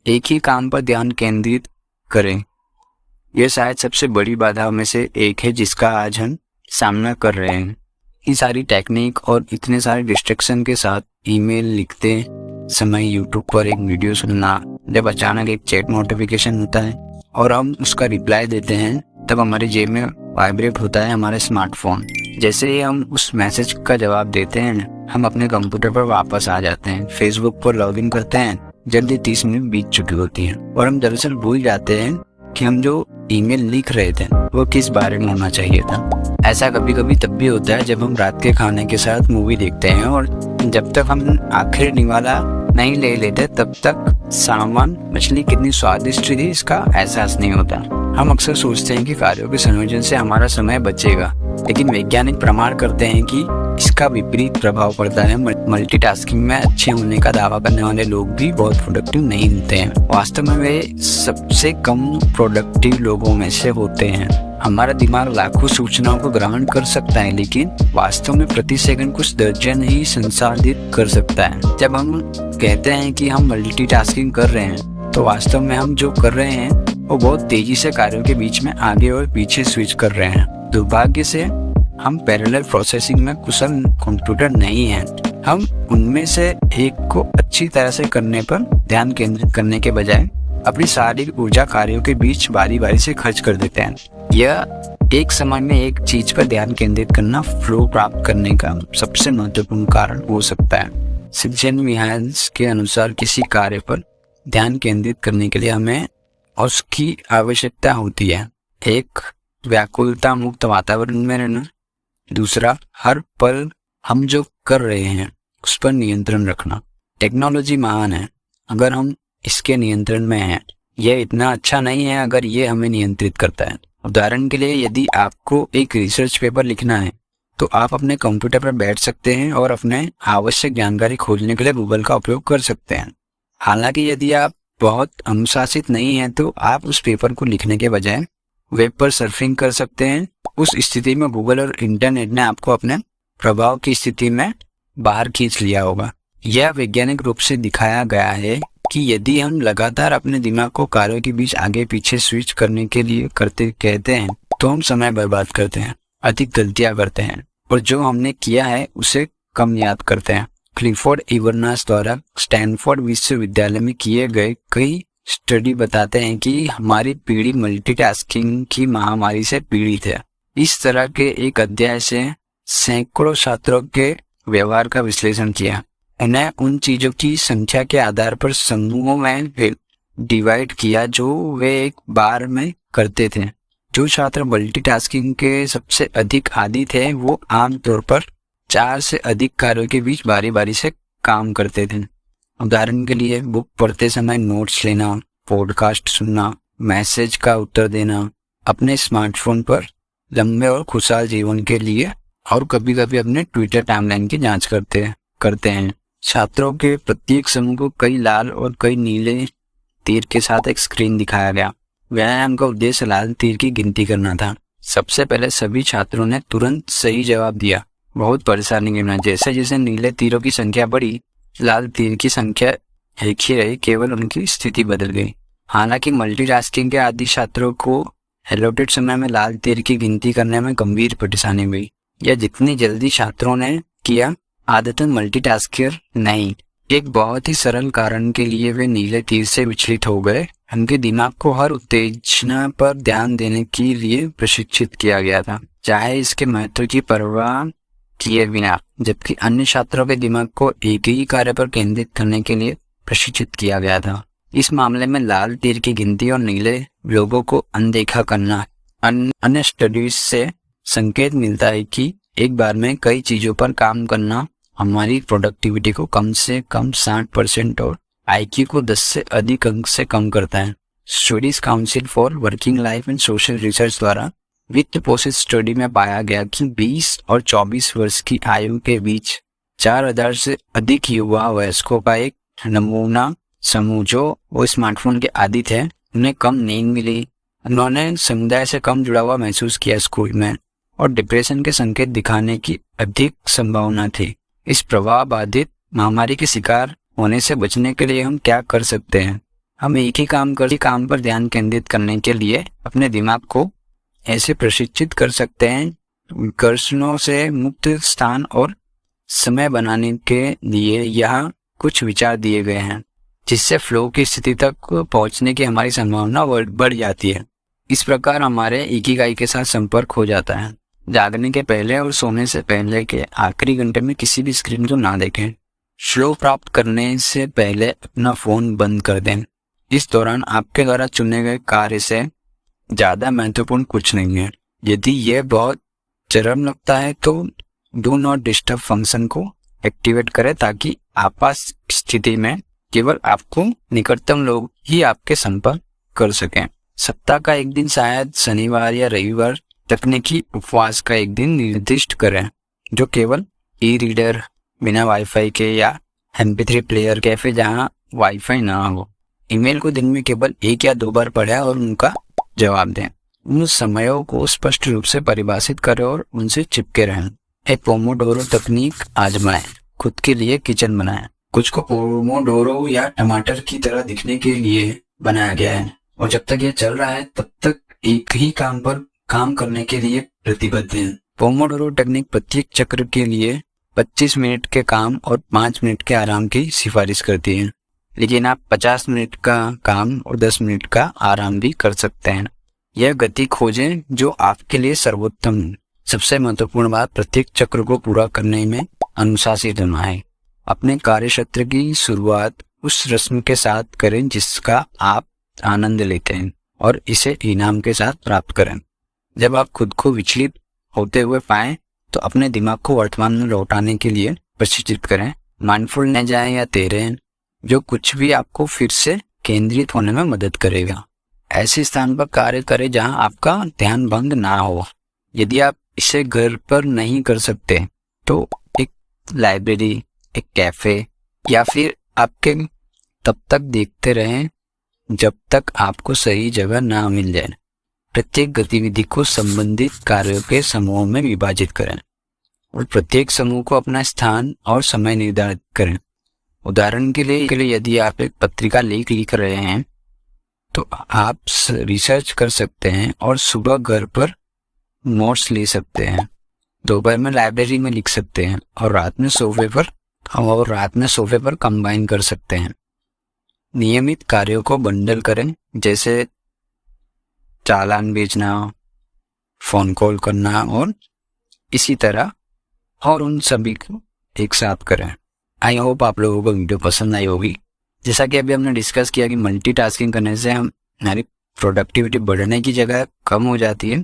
एक ही काम पर ध्यान केंद्रित करें। यह शायद सबसे बड़ी बाधाओं में से एक है जिसका आज हम सामना कर रहे हैं। इतनी सारी टेक्निक और इतने सारे डिस्ट्रैक्शन के साथ ईमेल लिखते समय यूट्यूब पर एक वीडियो सुनना, जब अचानक एक चैट नोटिफिकेशन होता है और हम उसका रिप्लाई देते हैं, तब हमारी जेब में वाइब्रेट होता है हमारा स्मार्टफोन। जैसे ही हम उस मैसेज का जवाब देते हैं, हम अपने कंप्यूटर पर वापस आ जाते हैं, फेसबुक पर लॉगिन करते हैं। जल्दी 30 मिनट बीत चुकी होती हैं और हम दरअसल भूल जाते हैं कि हम जो ईमेल लिख रहे थे वो किस बारे में होना चाहिए था। ऐसा कभी कभी तब भी होता है जब हम रात के खाने के साथ मूवी देखते हैं और जब तक हम आखिरी निवाला नहीं ले लेते तब तक सामान मछली कितनी स्वादिष्ट थी इसका एहसास नहीं होता। हम अक्सर सोचते हैं कि कार्यों के संयोजन से हमारा समय बचेगा, लेकिन वैज्ञानिक प्रमाण करते हैं कि इसका विपरीत प्रभाव पड़ता है। मल्टीटास्किंग में अच्छे होने का दावा करने वाले लोग भी बहुत प्रोडक्टिव नहीं होते हैं। वास्तव में वे सबसे कम प्रोडक्टिव लोगों में से होते हैं। हमारा दिमाग लाखों सूचनाओं को ग्रहण कर सकता है, लेकिन वास्तव में प्रति सेकंड कुछ दर्जन ही संसाधित कर सकता है। जब हम कहते हैं कि हम मल्टीटास्किंग कर रहे हैं, तो वास्तव में हम जो कर रहे हैं वो बहुत तेजी से कार्यों के बीच में आगे और पीछे स्विच कर रहे हैं। दुर्भाग्य से हम पैरेलल प्रोसेसिंग में कुशल कंप्यूटर नहीं हैं। हम उनमें से एक को अच्छी तरह से करने पर ध्यान केंद्रित करने के बजाय अपनी सारी ऊर्जा कार्यों के बीच बारी बारी से खर्च कर देते हैं। यह एक समय में एक चीज पर ध्यान केंद्रित करना फ्लो प्राप्त करने का सबसे महत्वपूर्ण कारण हो सकता है। सिग्जन-विहांस के अनुसार किसी कार्य पर ध्यान केंद्रित करने के लिए हमें उसकी आवश्यकता होती है। एक, व्याकुलता मुक्त वातावरण में रहना। दूसरा, हर पल हम जो कर रहे हैं उस पर नियंत्रण रखना। टेक्नोलॉजी महान है अगर हम इसके नियंत्रण में हैं। यह इतना अच्छा नहीं है अगर ये हमें नियंत्रित करता है। उदाहरण के लिए, यदि आपको एक रिसर्च पेपर लिखना है तो आप अपने कंप्यूटर पर बैठ सकते हैं और अपने आवश्यक जानकारी खोजने के लिए गूगल का उपयोग कर सकते हैं। हालांकि यदि आप बहुत अनुशासित नहीं हैं तो आप उस पेपर को लिखने के बजाय वेब पर सर्फिंग कर सकते हैं। उस स्थिति में गूगल और इंटरनेट ने आपको अपने प्रभाव की स्थिति में बाहर खींच लिया होगा। यह वैज्ञानिक रूप से दिखाया गया है कि यदि हम लगातार अपने दिमाग को कार्यों के बीच आगे पीछे स्विच करने के लिए कहते हैं तो हम समय बर्बाद करते हैं, अधिक गलतियां करते हैं और जो हमने किया है उसे कम याद करते हैं। क्लिफोर्ड इवरनास द्वारा स्टैनफोर्ड विश्वविद्यालय में किए गए कई स्टडी बताते हैं कि हमारी पीढ़ी मल्टीटास्किंग की महामारी से पीड़ित है। इस तरह के एक अध्याय से सैकड़ों छात्रों के व्यवहार का विश्लेषण किया। उन्हें उन चीजों की संख्या के आधार पर समूहों में डिवाइड किया जो वे एक बार में करते थे। जो छात्र मल्टीटास्किंग के सबसे अधिक आदी थे वो आमतौर पर 4 से अधिक कार्यों के बीच बारी बारी से काम करते थे। उदाहरण के लिए, बुक पढ़ते समय नोट्स लेना, पॉडकास्ट सुनना, मैसेज का उत्तर देना, अपने स्मार्टफोन पर लंबे और खुशहाल जीवन के लिए और कभी कभी अपने ट्विटर टाइमलाइन की जांच करते हैं। छात्रों के प्रत्येक समूह को कई लाल और कई नीले तीर के साथ एक स्क्रीन दिखाया गया। व्यायाम का उद्देश्य लाल तीर की गिनती करना था। सबसे पहले सभी छात्रों ने तुरंत सही जवाब दिया। बहुत परेशानी के बिना जैसे जैसे नीले तीरों की संख्या बढ़ी, लाल तीर की संख्या एक ही रही, केवल उनकी स्थिति बदल गई। हालांकि मल्टीटास्किंग के आदी छात्रों को एलोटेड समय में लाल तीर की गिनती करने में गंभीर परेशानी हुई। यह जितनी जल्दी छात्रों ने किया, आदतन मल्टीटास्कर नहीं। एक बहुत ही सरल कारण के लिए वे नीले तीर से विचलित हो गए। उनके दिमाग को हर उत्तेजना पर ध्यान देने के लिए प्रशिक्षित किया गया था, चाहे इसके महत्व की परवाह किए बिना, जबकि अन्य छात्रों के दिमाग को एक ही कार्य पर केंद्रित करने के लिए प्रशिक्षित किया गया था। इस मामले में लाल तीर की गिनती और नीले लोगों को अनदेखा करना। अन्य स्टडीज से संकेत मिलता है कि एक बार में कई चीजों पर काम करना हमारी प्रोडक्टिविटी को कम से कम 60% और आईक्यू को 10 से अधिक अंक से कम करता है। Studies council for working life and social research द्वारा वित्त पोषित स्टडी में पाया गया कि 20 और 24 वर्ष की आयु के बीच 4000 से अधिक युवा वयस्कों का एक नमूना समूह जो वो स्मार्टफोन के आदी थे, उन्हें कम नींद मिली। उन्होंने समुदाय से कम जुड़ा हुआ महसूस किया स्कूल में और डिप्रेशन के संकेत दिखाने की अधिक संभावना थी। इस प्रभाव बाधित महामारी के शिकार होने से बचने के लिए हम क्या कर सकते हैं? हम एक ही काम पर ध्यान केंद्रित करने के लिए अपने दिमाग को ऐसे प्रशिक्षित कर सकते हैं। विकर्षणों से मुक्त स्थान और समय बनाने के लिए यहाँ कुछ विचार दिए गए हैं, जिससे फ्लो की स्थिति तक पहुँचने की हमारी संभावना बढ़ जाती है। इस प्रकार हमारे इकिगाई के साथ संपर्क हो जाता है। जागने के पहले और सोने से पहले के आखिरी घंटे में किसी भी स्क्रीन को ना देखें। फ्लो प्राप्त करने से पहले अपना फोन बंद कर दें। इस दौरान आपके द्वारा चुने गए कार्य से ज़्यादा महत्वपूर्ण कुछ नहीं है। यदि यह बहुत चरम लगता है तो डू नॉट डिस्टर्ब फंक्शन को एक्टिवेट करें, ताकि आपात स्थिति में केवल आपको निकटतम लोग ही आपके संपर्क कर सकें। सप्ताह का एक दिन, शायद शनिवार या रविवार, तकनीकी उपवास का एक दिन निर्दिष्ट करें, जो केवल ई रीडर, बिना वाईफाई के, या MP3 प्लेयर, कैफे जहां वाईफाई ना हो। ईमेल को दिन में केवल 1 या 2 बार पढ़ें और उनका जवाब दें। उन समयों को स्पष्ट रूप से परिभाषित करें और उनसे चिपके रहें। एक पोमोडोरो तकनीक आजमाएं। खुद के लिए किचन बनाएं। कुछ को पोमोडोरो या टमाटर की तरह दिखने के लिए बनाया गया है, और जब तक यह चल रहा है तब तक एक ही काम पर काम करने के लिए प्रतिबद्ध है। पोमोडोरो टेक्निक प्रत्येक चक्र के लिए 25 मिनट के काम और 5 मिनट के आराम की सिफारिश करती है, लेकिन आप 50 मिनट का काम और 10 मिनट का आराम भी कर सकते हैं। यह गति खोजें जो आपके लिए सर्वोत्तम है। सबसे महत्वपूर्ण बात, प्रत्येक चक्र को पूरा करने में अनुशासित होना है। अपने कार्यक्षेत्र की शुरुआत उस रस्म के साथ करें जिसका आप आनंद लेते हैं, और इसे इनाम के साथ प्राप्त करें। जब आप खुद को विचलित होते हुए पाएं तो अपने दिमाग को वर्तमान में लौटाने के लिए प्रशिक्षित करें। माइंडफुल न जाए या तैरें, जो कुछ भी आपको फिर से केंद्रित होने में मदद करेगा। ऐसे स्थान पर कार्य करें जहां आपका ध्यान भंग ना हो। यदि आप इसे घर पर नहीं कर सकते तो एक लाइब्रेरी, एक कैफे, या फिर आपके तब तक देखते रहें जब तक आपको सही जगह ना मिल जाए। प्रत्येक गतिविधि को संबंधित कार्यों के समूहों में विभाजित करें और प्रत्येक समूह को अपना स्थान और समय निर्धारित करें। उदाहरण के लिए यदि आप एक पत्रिका लेख लिख रहे हैं तो आप रिसर्च कर सकते हैं और सुबह घर पर नोट्स ले सकते हैं। दोपहर में लाइब्रेरी में लिख सकते हैं और रात में सोफे पर कंबाइन कर सकते हैं। नियमित कार्यों को बंडल करें, जैसे चालान भेजना, फोन कॉल करना और इसी तरह, और उन सभी को एक साथ करें। आई होप आप लोगों को वीडियो पसंद आई होगी। जैसा कि अभी हमने डिस्कस किया कि मल्टीटास्किंग करने से हमारी प्रोडक्टिविटी बढ़ने की जगह कम हो जाती है,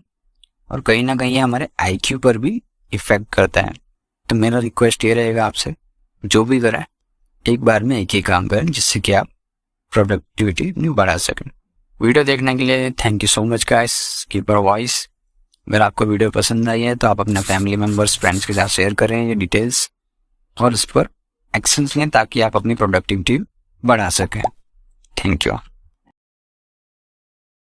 और कहीं ना कहीं हमारे IQ पर भी इफेक्ट करता है। तो मेरा रिक्वेस्ट ये रहेगा आपसे, जो भी करें एक बार में एक ही काम करें, जिससे कि आप प्रोडक्टिविटी बढ़ा सकें। वीडियो देखने के लिए thank you so much guys. Keep your voice. अगर आपको वीडियो पसंद आई है तो आप अपने फैमिली मेम्बर्स, फ्रेंड्स के साथ शेयर करें ये डिटेल्स, और उस पर एक्शंस लें ताकि आप अपनी प्रोडक्टिविटी बढ़ा सकें। Thank you.